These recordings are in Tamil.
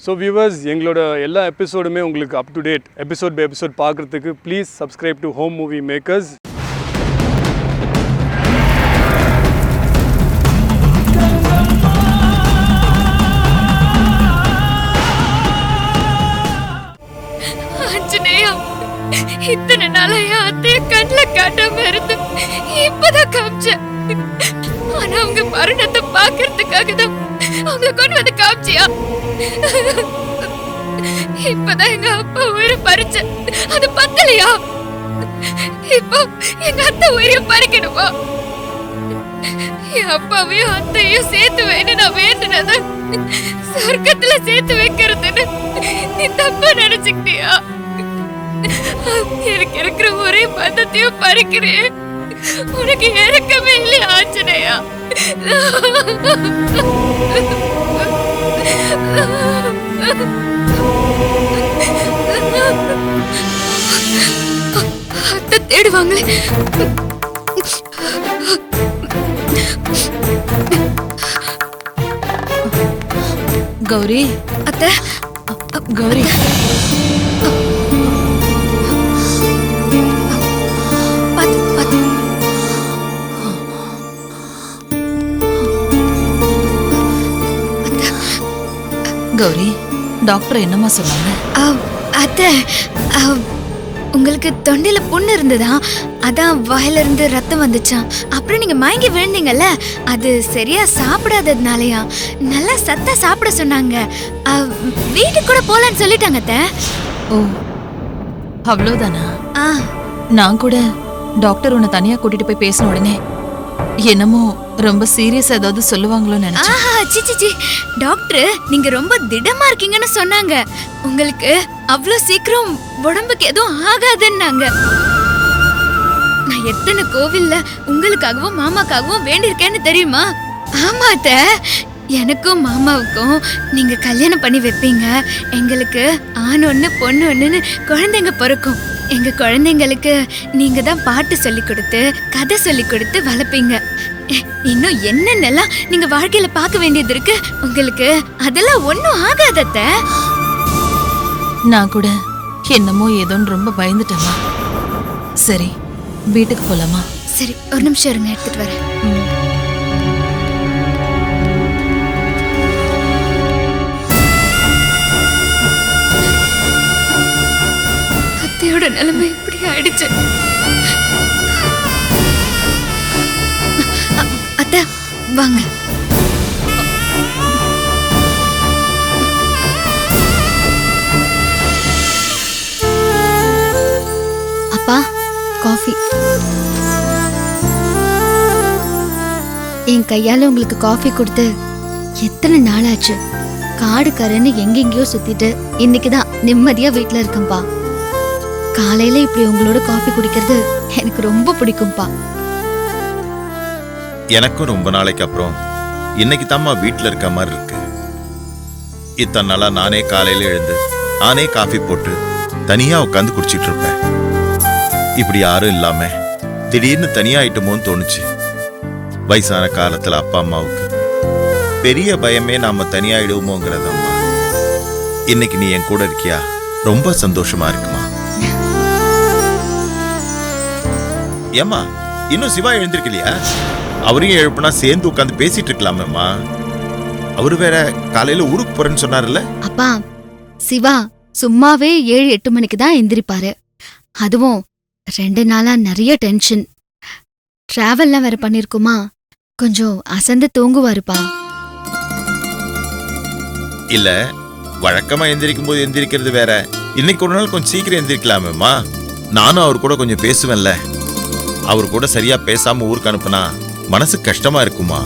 ஸோ வியூவர்ஸ், எங்களோட எல்லா எபிசோடுமே உங்களுக்கு up to date episode by episode பார்க்குறதுக்கு please subscribe to Home Movie Makers. இத்தனை நாளா என் அத்தைய கண்ணுல காட்டாம இருந்து இப்பதான் காமிச்சேன். ஆனா அவங்க மரணத்தை பாக்குறதுக்காக தான் அவங்க கொண்டு வந்து காமிச்சியா? இப்பதான் எங்க அப்பா உயிரை பறிச்ச, அது பத்தலையா? இப்போ எங்க அத்தை உயிரை பறிக்கணுமா? என் அப்பாவையும் அத்தையும் சேர்த்து வேணும் நான் வேண்டுனத சொர்க்கத்துல சேர்த்து வைக்கிறதுன்னு நீ தப்பா நினைச்சுக்கிட்டியா? எனக்கு இருக்கிற ஒரே பந்தத்தையும் பறிக்கிறேன். உனக்கு இறக்கமே இல்லை ஆஞ்சநேயா. அத்தை தேடுவாங்களே. கௌரி, அத்தை, கௌரி, கௌரி, டாக்டர் என்னம்மா சொன்னாங்க? அத்தை, உங்களுக்கு தொண்டையில புண்ணு இருந்ததா, அதான் வாயில இருந்து ரத்தம் வந்துச்சான். அப்புறம் நீங்க மயங்கி விழுந்தீங்கல்ல, அது சரியா சாப்பிடாததுனாலயா. நல்லா சத்தா சாப்பிட சொன்னாங்க. வீட்டுக்கு கூட போலான்னு சொல்லிட்டாங்க அத்தை. ஓ, அவ்வளவுதானா? ஆ, நான் கூட டாக்டர் உன்னை தனியா கூட்டிட்டு போய் பேசின உடனே என்னமோ ரொம்ப சீரியஸா ஏதாவது சொல்லுவாங்களோன்னு நினைச்சேன். ஆஹா, சி டாக்டர் நீங்க ரொம்ப திடமா இருக்கீங்கன்னு சொன்னாங்க. உங்களுக்கு அவ்வளோ சீக்கிரம் உடம்புக்கு எதுவும் ஆகாதுன்னாங்க. நான் எத்தனை கோவில்ல உங்களுக்காகவும் மாமாக்காகவும் வேண்டியிருக்கேன்னு தெரியுமா? ஆமா அத்தை, எனக்கும் மாமாவுக்கும் நீங்க கல்யாணம் பண்ணி வைப்பீங்க. எங்களுக்கு ஆண் ஒண்ணு பொண்ணு ஒண்ணுன்னு குழந்தைங்க பிறக்கும். எங்க குழந்தைங்களுக்கு நீங்க தான் பாட்டு சொல்லி கொடுத்து கதை சொல்லி கொடுத்து வளர்ப்பீங்க. இன்னும் என்னென்னலாம் நீங்க வாழ்க்கையில பார்க்க வேண்டியது இருக்கு உங்களுக்கு. அதெல்லாம் ஒன்னும் ஆகாதத்த. நான் கூட என்னமோ ஏதோன்னு ரொம்ப பயந்துட்டேமா. சரி, வீட்டுக்கு போலாமா? சரி, ஒரு நிமிஷம் இருங்க, எடுத்துட்டு வரேன். அத்தையோட நிலைமை இப்படி ஆயிடுச்சு. அத்தை வாங்க. அப்பா, காஃபி. என் கையால உங்களுக்கு காஃபி கொடுத்து எத்தனை நாள் ஆச்சு. காடு கரைன்னு எங்கெங்கயோ சுத்திட்டு இன்னைக்குதான் நிம்மதியா வீட்டுல இருக்கேன்பா. காலையில இப்படி உங்களோட காஃபி குடிக்கிறது எனக்கு ரொம்ப பிடிக்கும்பா. எனக்கும் ரொம்ப நாளைக்கு அப்புறம் இன்னைக்கு தாம்மா வீட்டில் இருக்க மாதிரி இருக்கு. இத்தனை நாளா நானே காலையில எழுந்து நானே காஃபி போட்டு தனியா உட்காந்து குடிச்சிட்டு இருப்பேன். இப்படி யாரும் இல்லாம திடீர்னு தனியா ஆயிட்டோமோன்னு தோணுச்சு. வயசான காலத்துல அப்பா அம்மாவுக்கு பெரிய பயமே நாம தனியாயிடுவோமோங்கிறதம்மா. இன்னைக்கு நீ என் கூட இருக்கியா, ரொம்ப சந்தோஷமா இருக்குமா. ஏம்மா, இன்னும் சிவா எழுந்திருக்கலையா? அவரையும் எழுப்புனா சேர்ந்து உட்காந்து பேசிட்டு இருக்கலாமேம்மா. அவரு வேற காலையில ஊருக்கு போறேன்னு சொன்னார்ல. அப்பா, சிவா சும்மாவே 7-8 மணிக்கு தான் எந்திரிப்பாரு. அதுவும் 2 நாளா நிறைய டென்ஷன். டிராவல்லாம் வேற பண்ணிருக்குமா, கொஞ்சம் அசந்து தூங்குவாருப்பா. இல்ல, வழக்கமா எந்திரிக்கும் போது எந்திரிக்கிறது வேற. இன்னைக்கு ஒரு நாள் கொஞ்சம் சீக்கிரம் எந்திரிக்கலாமேம்மா. நானும் அவர் கூட கொஞ்சம் பேசுவேன்ல. அவர் கூட சரியா பேசாம ஊருக்கு அனுப்புனா மனசு கஷ்டமா இருக்குமா.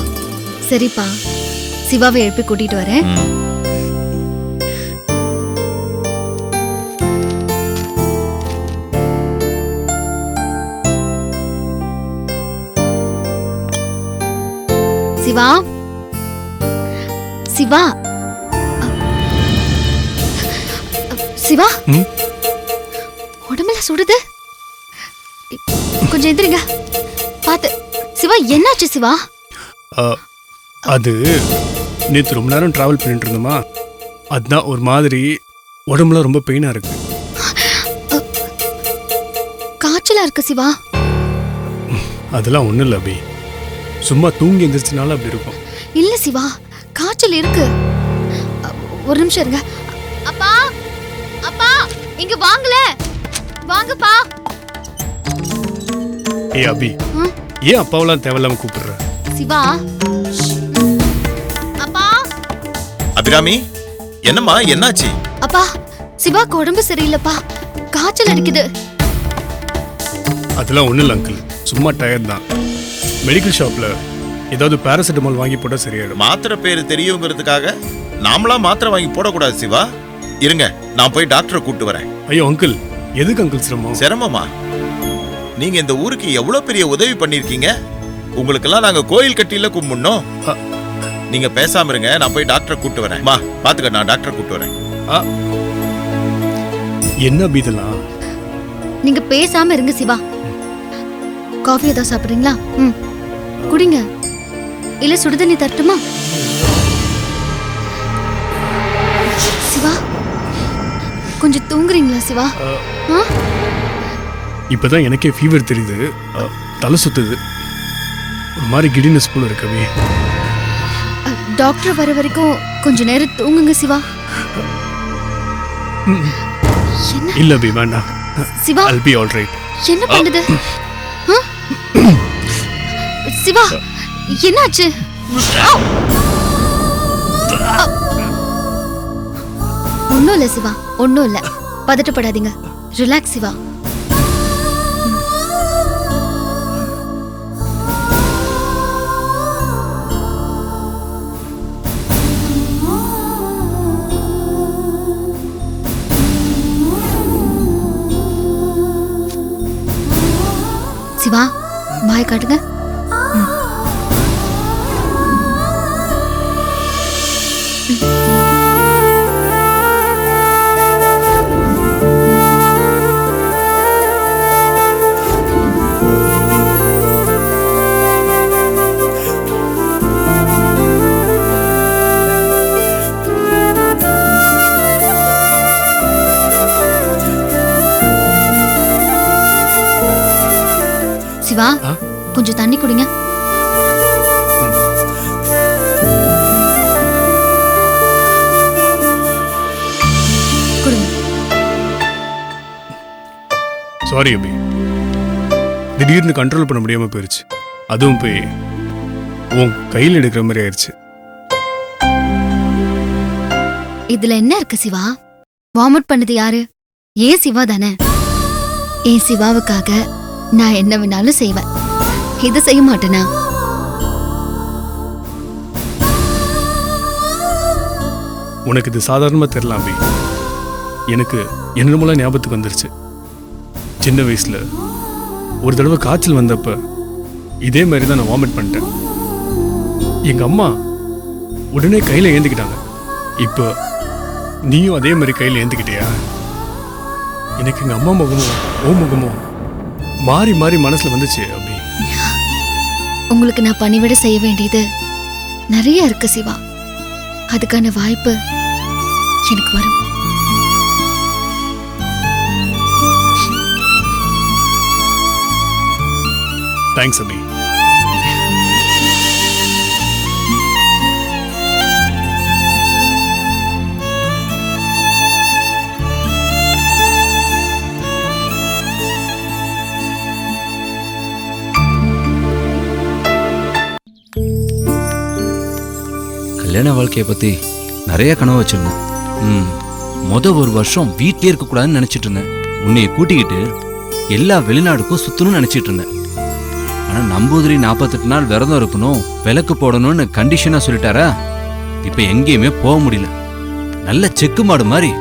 சரிப்பா, சிவாவை எழுப்பி கூட்டிட்டு வரேன். சிவா, சிவா, சிவா, உடம்புல சுடுது. கொஞ்சம் எந்திரிங்க. பாத்து. சிவா, என்னாச்சு சிவா? அது நேற்று ரொம்ப நேரம் ட்ராவல் பண்ணிட்டு இருந்தோமா, அதுதான் ஒரு மாதிரி உடம்புல ரொம்ப பெயினாக இருக்கு. காய்ச்சலா இருக்கு சிவா. அதெல்லாம் ஒன்றும் இல்லை அபி, சும்மா தூங்கி எந்திரிச்சனால அப்படி இருக்கும். இல்ல சிவா, காய்ச்சல் இருக்கு. ஒரு நிமிஷம் இருங்க. அப்பா அப்பா இங்க வாங்கல, வாங்கப்பா. ஏய் அபி, ஏன் அப்பாவெல்லாம் தேவையில்லாம கூப்பிடுற? சிவா. அப்பா. அபிராமி, என்னம்மா, என்னாச்சு? அப்பா, சிவாக்கு உடம்பு சரியில்லைப்பா, காய்ச்சல் அடிக்குது. அதெல்லாம் ஒன்றும் இல்லை அங்கிள், சும்மா டயர்ட் தான். மெடிக்கல் ஷாப்ல ஏதாவது பேராசிட்டமால் வாங்கி போட்டால் சரியாயிடும். மாத்திரை பேர் தெரியுங்கிறதுக்காக நாமளா மாத்திரை வாங்கி போடக்கூடாது சிவா. இருங்க, நான் போய் டாக்டரை கூட்டு வரேன். ஐயோ அங்கிள், எதுக்கு அங்கிள் சிரமம்? சிரமமா? நீங்க இந்த ஊருக்கு எவ்வளவு பெரிய உதவி பண்ணிருக்கீங்க. உங்களுக்கெல்லாம் நாங்க கோயில் கட்டியில கும்பிடணும். நீங்க பேசாம இருங்க, நான் போய் டாக்டரை கூட்டு வரேன். மா பாத்துக்க, நான் டாக்டரை கூட்டு வரேன். என்ன அபி இதெல்லாம்? நீங்க பேசாம இருங்க சிவா. காஃபி ஏதாவது சாப்பிடுறீங்களா? குடிங்க. இல்ல சுடுதண்ணி தரட்டுமா? சிவா, கொஞ்சம் தூங்குறீங்களா சிவா? இப்பதான் எனக்கே ஃபீவர் தெரியுது, தலை சுத்துது, ஒரு மாதிரி கிடினஸ் போல இருக்கவே. டாக்டர் வர வரைக்கும் கொஞ்ச நேரம் தூங்குங்க சிவா. இல்ல அபி, வேண்டாம் Siva. I'll be all right. என்ன பண்ணுது? சிவா, என்னாச்சு? ஒன்னும் இல்ல சிவா, ஒன்னும் இல்ல, பதட்டப்படாதீங்க, ரிலாக்ஸ் சிவா. சிவா, வாய் காட்டுங்க. சிவா, கொஞ்சம் தண்ணி குடிங்க. குடிங்க. சாரி அபி, திடீர்னு கண்ட்ரோல் பண்ண முடியாம போயிருச்சு. அதுவும் போய் உன் கையில் எடுக்கிற மாதிரி ஆயிடுச்சு. இதுல என்ன இருக்கு சிவா? வார்ம் பண்ணது யாரு? ஏன் சிவா தானே. ஏன் சிவாவுக்காக நான் என்ன வேணாலும் செய்வேன். இது செய்ய மாட்டேனா? உனக்கு இது சாதாரணமா தெரியலாம் அபி, எனக்கு என்னமோலாம் ஞாபகத்துக்கு வந்துருச்சு. சின்ன வயசுல ஒரு தடவை காய்ச்சல் வந்தப்ப இதே மாதிரி தான் நான் வாமிட் பண்ணிட்டேன். எங்க அம்மா உடனே கையில ஏந்திக்கிட்டாங்க. இப்போ நீயும் அதே மாதிரி கையில ஏந்திக்கிட்டியா? எனக்கு எங்க அம்மா முகமும் ஓ முகமும் மாறி மாறி மனசுல வந்துச்சு அபி. உங்களுக்கு நான் பணிவிட செய்ய வேண்டியது நிறைய இருக்கு சிவா. அதுக்கான வாய்ப்பு எனக்கு வரும். தேங்க்ஸ் அபி. கல்யாண வாழ்க்கையை பற்றி நிறைய கனவு வச்சுருந்தேன். ஒரு வருஷம் வீட்டிலே இருக்கக்கூடாதுன்னு நினச்சிட்டு இருந்தேன். உன்னைய கூட்டிக்கிட்டு எல்லா வெளிநாடுக்கும் சுற்றணும்னு நினச்சிட்டு இருந்தேன். ஆனால் நம்பூதிரி 48 நாள் விரதம் இருக்கணும், விளக்கு போடணும்னு கண்டிஷனாக சொல்லிட்டாரா, இப்போ எங்கேயுமே போக முடியல. நல்ல செக்கு மாடு மாதிரி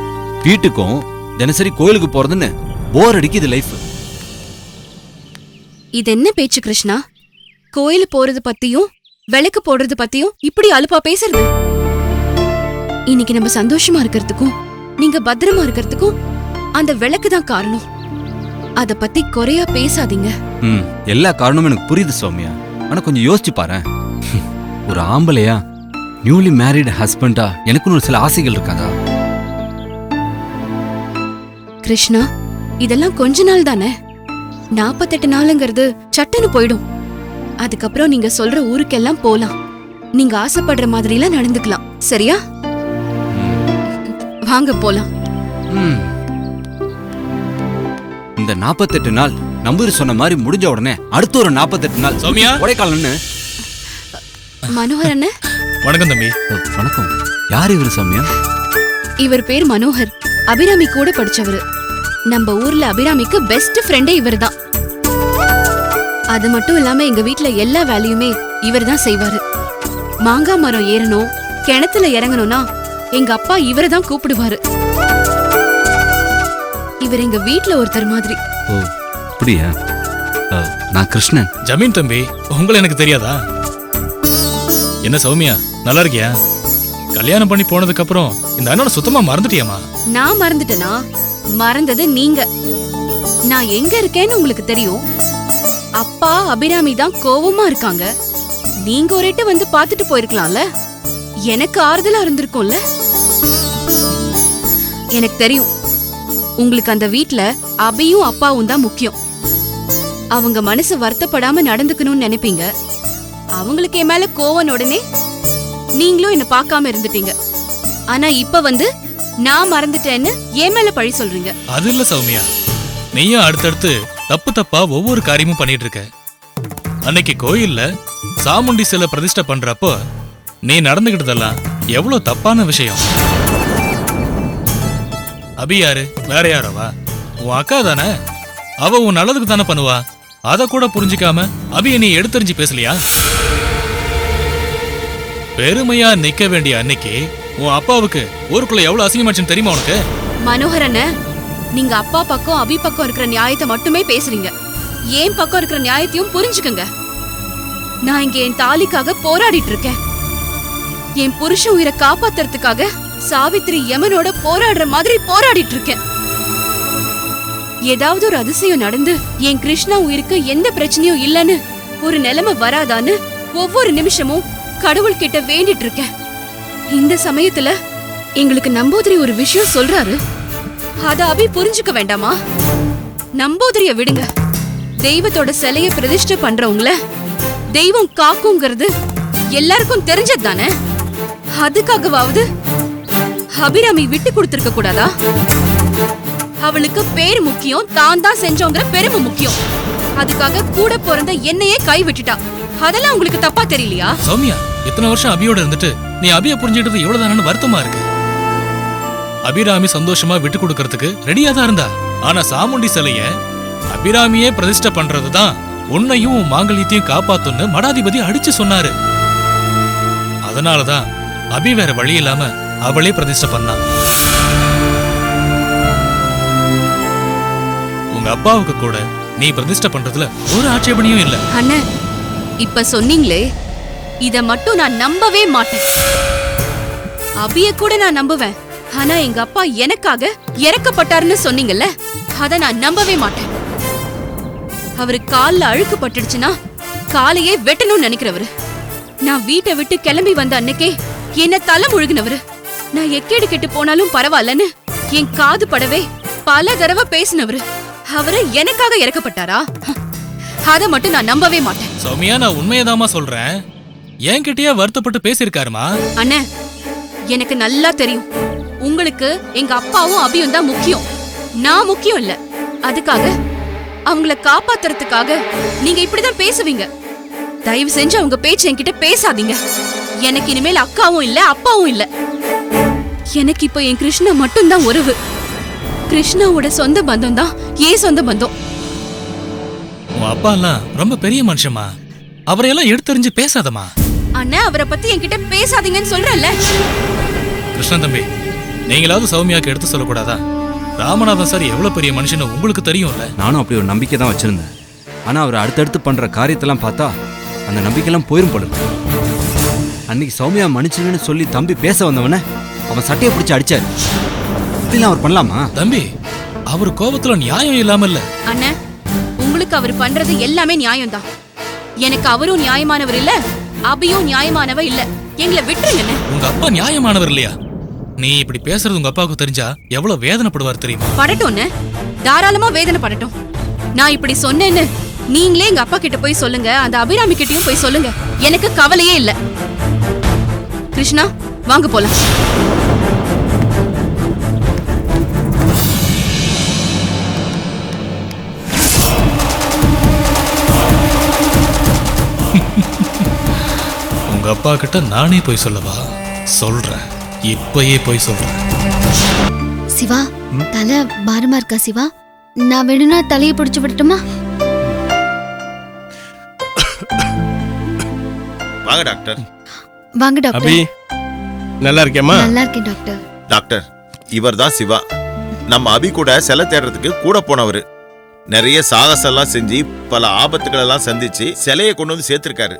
வீட்டுக்கும் தினசரி கோயிலுக்கு போகிறதுன்னு போர் அடிக்குது லைஃப். இது என்ன பேச்சு கிருஷ்ணா? கோயில் போறது பத்தியும் விளக்கு போடுறது பத்தியும் இப்படி அலுப்பா பேசுறது? இன்னைக்கு நம்ம சந்தோஷமா இருக்கிறதுக்கும் நீங்க பத்திரமா இருக்கிறதுக்கும் அந்த விளக்கு தான் காரணம். அத பத்தி குறையா பேசாதீங்க. எல்லா காரணமும் எனக்கு புரியுது சௌமியா. ஆனா கொஞ்சம் யோசிச்சு பாரேன். ஒரு ஆம்பளையா நியூலி மேரிட் ஹஸ்பண்டா எனக்குன்னு ஒரு சில ஆசைகள் இருக்காதா? கிருஷ்ணா, இதெல்லாம் கொஞ்ச நாள் தானே. 48 நாளுங்கிறது சட்டுன்னு போயிடும். அதுக்கப்புறம் நீங்க சொல்ற ஊருக்கெல்லாம் போலாம். நீங்க ஆசைப்படுற மாதிரிலாம் நடந்துக்கலாம். சரியா? வாங்க போலாம். ம். இந்த 48 நாள் நம்பூரி சொன்ன மாதிரி முடிஞ்ச உடனே அடுத்த ஒரு 48 நாள் சௌமியா? கொடைக்கானல்னு. மனோகர் அண்ணே, வணக்கம் தம்பி. வணக்கம். யார் இவரு சௌமியா? இவர் பேர் மனோகர். அபிராமி கூட படிச்சவரு. நம்ம ஊர்ல அபிராமிக்கு பெஸ்ட் ஃப்ரெண்டே இவர்தான். அது மட்டும் இல்லாம எங்க வீட்ல எல்லா வேலையுமே இவர்தான் செய்வாரு. மாங்காய் மரம் ஏறணும், கிணத்துல இறங்கணும்னா எங்க அப்பா இவரைதான் கூப்பிடுவாரு. இவர் எங்க வீட்ல ஒருத்தர் மாதிரி. ஓ அப்படியா? நான் கிருஷ்ணன். ஜமீன் தம்பி, உங்களை எனக்கு தெரியாதா? என்ன சௌமியா, நல்லா இருக்கியா? கல்யாணம் பண்ணி போனதுக்கு அப்புறம் இந்த அண்ணனை சுத்தமா மறந்துட்டியாமா? நான் மறந்துட்டேனா? மறந்தது நீங்க. நான் எங்க இருக்கேன்னு உங்களுக்கு தெரியும். அப்பா அபிராமி தான் கோவமா இருக்காங்க. நீங்க ஒரு எட்டு வந்து பாத்துட்டு போயிருக்கலாம்ல. எனக்கு ஆறுதலா இருந்திருக்கும்ல. எனக்கு தெரியும் உங்களுக்கு அந்த வீட்ல அபியும் அப்பாவும் தான் முக்கியம். அவங்க மனசு வருத்தப்படாம நடந்துக்கணும்னு நினைப்பீங்க. அவங்களுக்கு என் மேல கோவம் உடனே நீங்களும் என்ன பார்க்காம இருந்துட்டீங்க. ஆனா இப்ப வந்து நான் மறந்துட்டேன்னு என் மேல பழி சொல்றீங்க. அது இல்ல சௌமியா, நீயும் அடுத்தடுத்து தப்பு தப்பா ஒவ்வொரு காரியமும் பண்ணிட்டு இருக்க. அன்னைக்கு கோயில்ல சாமுண்டி சிலை பிரதிஷ்டை பண்றப்போ நீ நடந்துகிட்டதெல்லாம் எவ்வளவு தப்பான விஷயம். அபி யாரு? வேற யாரவா? உன் அக்கா தானே. அவ உன் நல்லதுக்கு தானே பண்ணுவா. அத கூட புரிஞ்சுக்காம அபிய நீ எடுத்தறிஞ்சு பேசலையா? பெருமையா நிக்க வேண்டிய அன்னைக்கு உன் அப்பாவுக்கு ஊருக்குள்ள எவ்வளவு அசிங்கமாச்சுன்னு தெரியுமா உனக்கு? மனோகரண்ண, நீங்க அப்பா பக்கம் அபி பக்கம் இருக்கிற நியாயத்தை மட்டுமே பேசுறீங்க. ஏன் பக்கம் இருக்கிற நியாயத்தையும் புரிஞ்சுக்கங்க. நான் இங்க என் தாலிக்காக போராடிட்டு இருக்கேன். என் புருஷ உயிரை காப்பாத்துறதுக்காக சாவித்திரி யமனோட போராடுற மாதிரி போராடிட்டு இருக்கேன். ஏதாவது ஒரு அதிசயம் நடந்து என் கிருஷ்ணா உயிருக்கு எந்த பிரச்சனையும் இல்லைன்னு ஒரு நிலைமை வராதான்னு ஒவ்வொரு நிமிஷமும் கடவுள் கிட்ட வேண்டிட்டு இருக்கேன். இந்த சமயத்துல எங்களுக்கு நம்பூதிரி ஒரு விஷயம் சொல்றாரு. அத அபி புரிஞ்சுக்க வேண்டாமா? நம்பூதிரிய விடுங்க. தெய்வத்தோட சிலைய பிரதிஷ்டை பண்றவங்கள தெய்வம் காக்குங்கிறது எல்லாருக்கும் தெரிஞ்சது தானே. அதுக்காகவாவது அபிராமி விட்டு கொடுத்திருக்க கூடாதா? அவளுக்கு பேர் முக்கியம், தான் தான் செஞ்சோங்கிற பெருமை முக்கியம். அதுக்காக கூட பிறந்த என்னையே கை விட்டுட்டா. அதெல்லாம் உங்களுக்கு தப்பா தெரியலையா? சௌமியா, இத்தனை வருஷம் அபியோட இருந்துட்டு நீ அபிய புரிஞ்சுக்கிட்டது இவ்வளவுதானு வருத்தமா இருக்கு. அபிராமி சந்தோஷமா விட்டு கொடுக்கறதுக்கு ரெடியா தான் இருந்தா. ஆனா சாமுண்டி சிலைய அபிராமியே பிரதிஷ்டை பண்றதுதான் உன்னையும் மாங்கல்யத்தையும் காப்பாத்துன்னு மடாதிபதி அடிச்சு சொன்னாரு. அதனாலதான் அபி வேற வழி இல்லாம அவளே பிரதிஷ்டை பண்ணா. உங்க அப்பாவுக்கு கூட நீ பிரதிஷ்டை பண்றதுல ஒரு ஆட்சேபனையும் இல்ல. அண்ணே, இப்ப சொன்னீங்களே, இத மட்டும் நான் நம்பவே மாட்டேன். அபிய கூட நான் நம்புவேன். ஆனா எங்க அப்பா எனக்காக இறக்கப்பட்டாருன்னு சொன்னீங்கல்ல, அத நான் நம்பவே மாட்டேன். அவரு கால்ல அழுக்கு பட்டுடுச்சுன்னா காலையே வெட்டணும்னு நினைக்கிறவரு. நான் வீட்டை விட்டு கிளம்பி வந்த அன்னைக்கே என்ன தலை முழுகினவரு. நான் எக்கேடு கெட்டு போனாலும் பரவாயில்லன்னு என் காது படவே பல தடவை பேசினவரு. அவரு எனக்காக இறக்கப்பட்டாரா? அத மட்டும் நான் நம்பவே மாட்டேன். சௌமியா, நான் உண்மையதாமா சொல்றேன். என்கிட்டயே வருத்தப்பட்டு பேசியிருக்காருமா. அண்ணே, எனக்கு நல்லா தெரியும் உங்களுக்கு எங்க அப்பாவும் அபியும் தான் முக்கியம். நான் முக்கியம் இல்ல. அதுக்காக அவங்கள காப்பாத்துறதுக்காக நீங்க இப்படிதான் பேசுவீங்க. தயவு செஞ்சு அவங்க பேச்சு என்கிட்ட பேசாதீங்க. எனக்கு இனிமேல் அக்காவும் இல்ல அப்பாவும் இல்ல. எனக்கு இப்ப என் கிருஷ்ணா மட்டும்தான் உறவு. கிருஷ்ணாவோட சொந்த பந்தம் தான் ஏன் சொந்த பந்தம். உன் அப்பா எல்லாம் ரொம்ப பெரிய மனுஷமா. அவரையெல்லாம் எடுத்தறிஞ்சு பேசாதமா. அண்ணா, அவரை பத்தி என்கிட்ட பேசாதீங்கன்னு சொல்றேன்ல. கிருஷ்ணன் தம்பி, நீங்களாவது சௌமியாக்கு எடுத்து சொல்லக்கூடாதா? ராமநாதன் சார் எவ்வளவு பெரிய மனுஷன்னு உங்களுக்கு தெரியும்ல. நானும் அப்படி ஒரு நம்பிக்கை தான் வச்சிருந்தேன். ஆனா அவர் அடுத்தடுத்து பண்ற காரியத்தெல்லாம் பார்த்தா அந்த நம்பிக்கையெல்லாம் போயிரும் போல. அன்னைக்கு சௌமியா மன்னிச்சுன்னு சொல்லி தம்பி பேச வந்தவன அவன் சட்டையை பிடிச்சு அடிச்சாரு. இப்படிலாம் அவர் பண்ணலாமா? தம்பி, அவர் கோபத்துல நியாயம் இல்லாம இல்ல. அண்ணா, உங்களுக்கு அவர் பண்றது எல்லாமே நியாயம்தான். எனக்கு அவரும் நியாயமானவர் இல்ல, அபியும் நியாயமானவ இல்ல. எங்களை விட்டுருங்க. உங்க அப்பா நியாயமானவர் இல்லையா? நீ இப்படி பேசுறது உங்க அப்பாவுக்கு தெரிஞ்சா எவ்வளவு வேதனைப்படுவார் தெரியுமா? படட்டும்னு தாராளமா வேதனை படட்டும். நான் இப்படி சொன்னேன்னு நீங்களே எங்க அப்பா கிட்ட போய் சொல்லுங்க, அந்த அபிராமி கிட்டயும் போய் சொல்லுங்க. எனக்கு கவலையே இல்ல. கிருஷ்ணா வாங்க போலாம். உங்க அப்பா கிட்ட நானே போய் சொல்லவா? சொல்றேன், இப்பயே போய் சொல்றேன். சிவா, தலை பாரமா இருக்கா சிவா? நான் வேணும்னா தலையை பிடிச்சு விடட்டுமா? வாங்க டாக்டர். வாங்க டாக்டர். அபி நல்லா இருக்கேம்மா? நல்லா இருக்கேன் டாக்டர். டாக்டர், இவர்தான் சிவா. நம்ம அபி கூட சிலை தேடுறதுக்கு கூட போனவர். நிறைய சாகசெல்லாம் செஞ்சு பல ஆபத்துகள் எல்லாம் சந்திச்சு சிலையை கொண்டு வந்து சேர்த்திருக்காரு.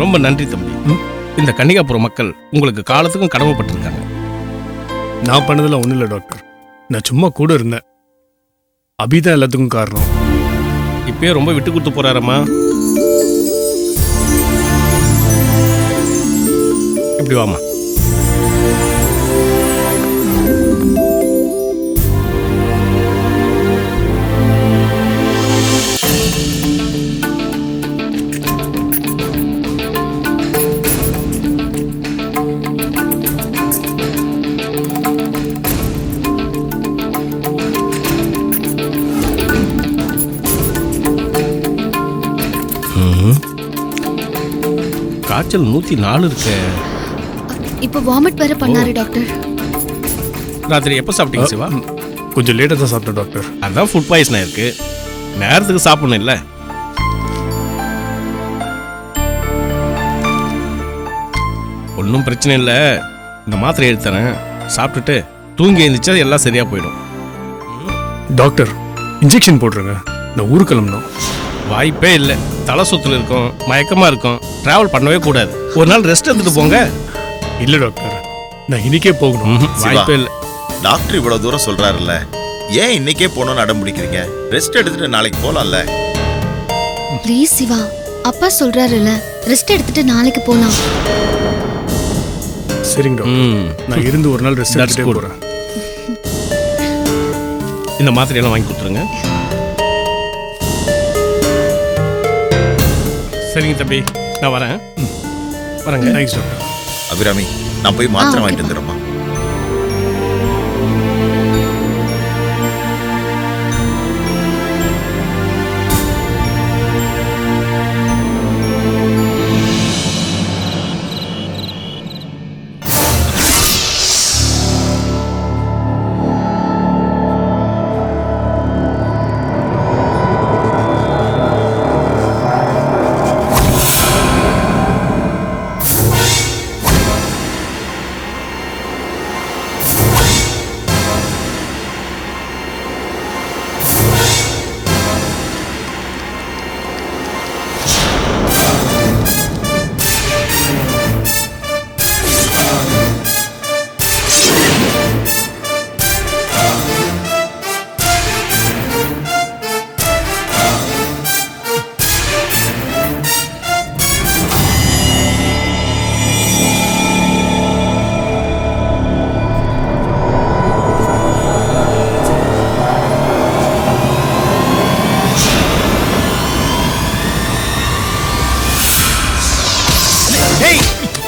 ரொம்ப நன்றி தம்பி. இந்த கன்னிகாபுரம் மக்கள் உங்களுக்கு காலத்துக்கும் கடமைப்பட்டிருக்காங்க. நான் பண்ணதெல்லாம் ஒன்றும் இல்லை டாக்டர். நான் சும்மா கூட இருந்தேன். அபிதான் எல்லாத்துக்கும் காரணம். இப்பயே ரொம்ப விட்டு கொடுத்து போறாரம்மா. இப்படி வாமா. காய்ச்சல் 104 இருக்கு. இப்போ வாமிட் வேற பண்ணாரு டாக்டர். ராத்திரி எப்போ சாப்பிட்டீங்க சிவா? கொஞ்சம் லேட்டாக தான் சாப்பிட்டேன் டாக்டர். அதான் ஃபுட் பாய்சன் ஆயிருக்கு. நேரத்துக்கு சாப்பிடணும் இல்லை? ஒன்றும் பிரச்சனை இல்லை. இந்த மாத்திரை எடுத்துறேன், சாப்பிட்டுட்டு தூங்கி எழுந்திரிச்சா எல்லாம் சரியா போயிடும். டாக்டர், இன்ஜெக்ஷன் போட்டுருங்க. நான் ஊருக்கு கிளம்பணும். வாய்ப்பே இல்லை. தலை சுத்தல் இருக்கும், மயக்கமா இருக்கும், டிராவல் பண்ணவே கூடாது. ஒரு நாள் ரெஸ்ட் எடுத்துட்டு போங்க. இல்லை டாக்டர், நான் இன்னைக்கே போகணும். வாய்ப்பே இல்லை. டாக்டர் இவ்வளவு தூரம் சொல்றாருல்ல, ஏன் இன்னைக்கே போகணும்னு அடம் பிடிக்கிறீங்க? ரெஸ்ட் எடுத்துட்டு நாளைக்கு போலாம்ல. ப்ளீஸ் சிவா, அப்பா சொல்றாருல்ல, ரெஸ்ட் எடுத்துட்டு நாளைக்கு போலாம். சரிங்க டாக்டர், நான் இருந்து ஒரு நாள் ரெஸ்ட் That's எடுத்துட்டே good. போகிறேன். இந்த மாத்திரையெல்லாம் வாங்கி கொடுத்துருங்க. சரிங்க தம்பி, நான் வரேன். வரேங்க. Thanks doctor. அபிராமி, நான் போய் மாத்திரை okay. வாங்கிட்டு வந்துடுறேம்மா.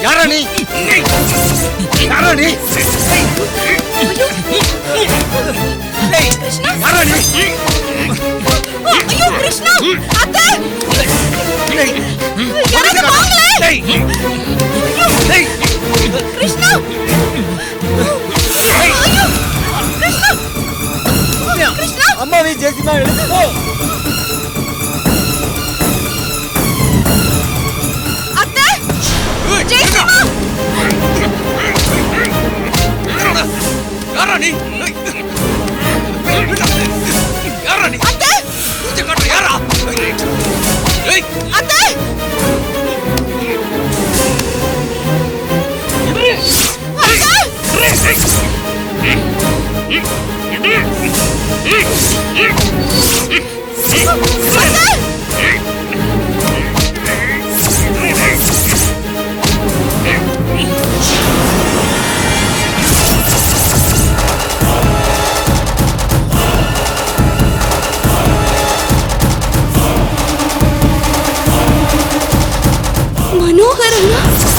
யாரா நீ? யாரா நீ? யாரா நீ? ஐயோ கிருஷ்ணா, அத்தை! யாராவது வாங்களே! கிருஷ்ணா! ஐயோ! கிருஷ்ணா! கிருஷ்ணா! அம்மாவை ஜெயசிமா எடுத்து போ. அத்தை! ஜெயசிமா! யாரா நீ? யாரா நீ? அத்தை! மூஞ்சி காட்டு, யாரா? ஏய், அத்தை! அத்தை! மாறலாம்